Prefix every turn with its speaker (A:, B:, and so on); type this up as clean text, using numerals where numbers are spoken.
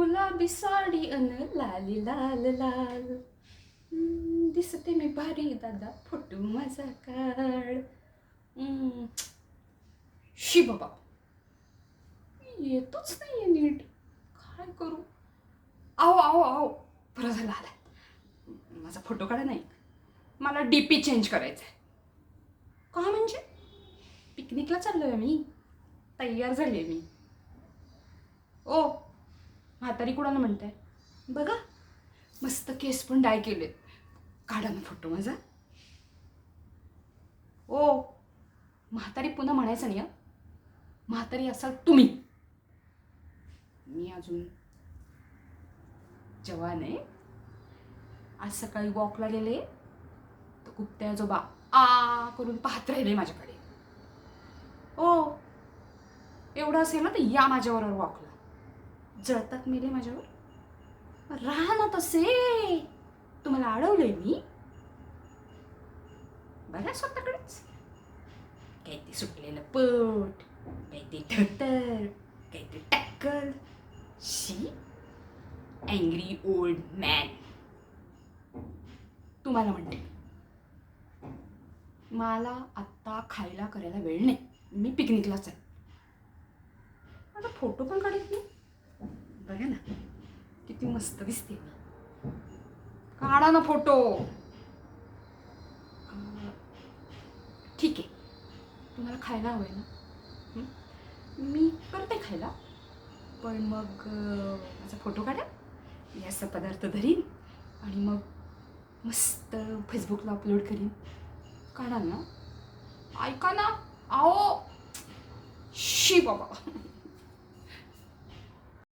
A: गुलाबी साडी अन लाली लाल लाल. दिसते मी भारी दादा, फोटो माझा काढ. शी बाबा, येतोच नाहीये नीट, काय करू. आओ आओ आओ, बरं झालं आलाय. माझा फोटो काढा नाही, मला डीपी चेंज करायचं आहे. का म्हणजे पिकनिकला चाललोय मी, तयार झाली आहे मी. ओ म्हातारी कुणाला म्हणताय बघा, मस्त केस पण डाय केलेत. काढा ना फोटो माझा. ओ म्हातारी पुन्हा म्हणायचं नाही. म्हातारी असाल तुम्ही, मी अजून जवान आहे. आज सकाळी वॉकला गेले तर कुत्ते आजोबा आ करून पाहत राहिले माझ्याकडे. ओ एवढं असेल ना तर या माझ्याबरोबर वॉकला. जळतात मेले माझ्यावर, राहा ना तसे. तुम्हाला अडवलंय मी, बघा स्वतःकडेच. काय ते सुटलेलं पोट, काय ते धोतर, काय ते टक्कल. शी अँग्री ओल्ड मॅन. तुम्हाला म्हणते, मला आत्ता खायला करायला वेळ नाही, मी पिकनिकलाच आहे. आता फोटो पण काढत नाही. बघा ना किती मस्त दिसते मी. काढा ना फोटो. ठीक आहे, तुम्हाला खायला हवं आहे ना, मी करते खायला. पण मग माझा फोटो काढा, मी असा पदार्थ धरीन आणि मग मस्त फेसबुकला अपलोड करीन. काढा ना, ऐका ना. आओ शी बाबा.